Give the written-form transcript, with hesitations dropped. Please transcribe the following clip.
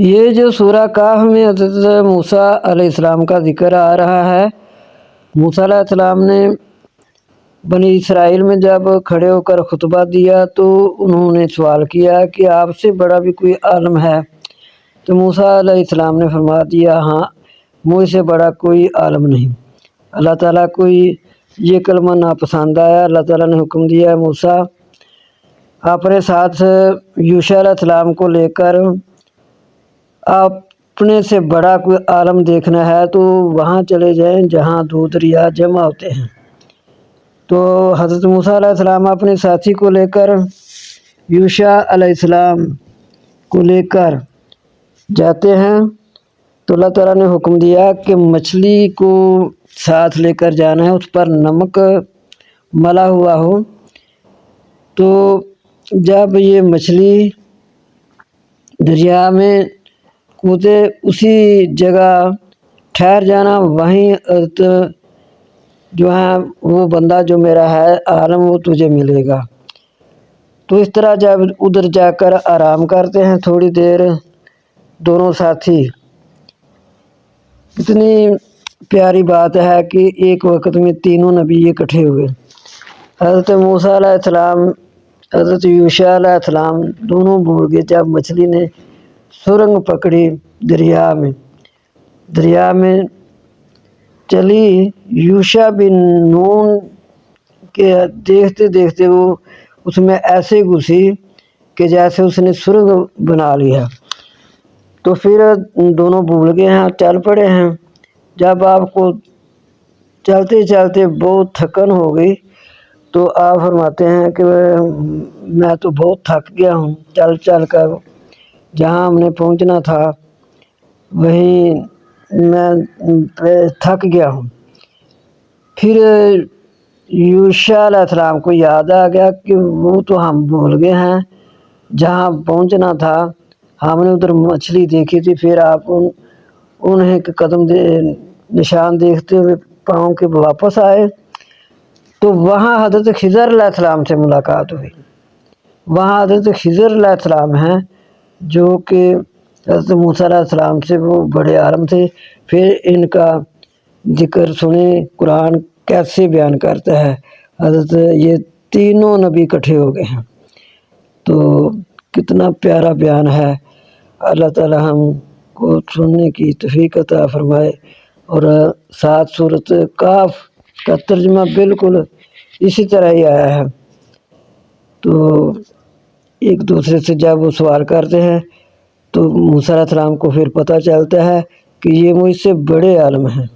یہ جو سورہ کہف میں حضرت موسیٰ علیہ السلام کا ذکر آ رہا ہے، موسیٰ علیہ السلام نے بنی اسرائیل میں جب کھڑے ہو کر خطبہ دیا تو انہوں نے سوال کیا کہ آپ سے بڑا بھی کوئی عالم ہے؟ تو موسیٰ علیہ السلام نے فرما دیا، ہاں، مجھ سے بڑا کوئی عالم نہیں۔ اللہ تعالیٰ کو یہ کلمہ ناپسند آیا۔ اللہ تعالیٰ نے حکم دیا، موسیٰ اپنے ساتھ یوشع علیہ السلام کو لے کر اپنے سے بڑا کوئی عالم دیکھنا ہے تو وہاں چلے جائیں جہاں دودھ دریا جمع ہوتے ہیں۔ تو حضرت موسیٰ علیہ السلام اپنے ساتھی کو لے کر یوشع علیہ السلام کو لے کر جاتے ہیں تو اللہ تعالیٰ نے حکم دیا کہ مچھلی کو ساتھ لے کر جانا ہے، اس پر نمک ملا ہوا ہو۔ تو جب یہ مچھلی دریا میں کودے اسی جگہ ٹھہر جانا، وہیں جو ہے وہ بندہ جو میرا ہے عالم وہ تجھے ملے گا۔ تو اس طرح جب ادھر جا کر آرام کرتے ہیں تھوڑی دیر دونوں ساتھی، اتنی پیاری بات ہے کہ ایک وقت میں تینوں نبی اکٹھے ہوئے۔ حضرت موسیٰ علیہ السلام، حضرت یوشع علیہ السلام دونوں بھول گئے جب مچھلی نے سرنگ پکڑی دریا میں چلی۔ یوشع بن نون کے دیکھتے دیکھتے وہ اس میں ایسے گھسی کہ جیسے اس نے سرنگ بنا لیا۔ تو پھر دونوں بھول گئے ہیں، چل پڑے ہیں۔ جب آپ کو چلتے چلتے بہت تھکن ہو گئی تو آپ فرماتے ہیں کہ میں تو بہت تھک گیا ہوں، چل چل کر جہاں ہم نے پہنچنا تھا وہیں میں تھک گیا ہوں۔ پھر یوشع علیہ السلام کو یاد آ گیا کہ وہ تو ہم بھول گئے ہیں، جہاں پہنچنا تھا ہم نے ادھر مچھلی دیکھی تھی۔ پھر آپ انہیں قدم نشان دیکھتے ہوئے پاؤں کے واپس آئے تو وہاں حضرت خضر علیہ السلام سے ملاقات ہوئی۔ وہاں حضرت خضر علیہ السلام ہیں جو کہ حضرت موسیٰ علیہ السلام سے وہ بڑے عالم تھے۔ پھر ان کا ذکر سنیں قرآن کیسے بیان کرتا ہے۔ حضرت یہ تینوں نبی اکٹھے ہو گئے ہیں، تو کتنا پیارا بیان ہے۔ اللہ تعالیٰ ہم کو سننے کی توفیق عطا فرمائے۔ اور ساتھ سورۃ کہف کا ترجمہ بالکل اسی طرح ہی آیا ہے۔ تو ایک دوسرے سے جب وہ سوال کرتے ہیں تو موسیٰ علیہ السلام کو پھر پتہ چلتا ہے کہ یہ مجھ سے بڑے عالم ہیں۔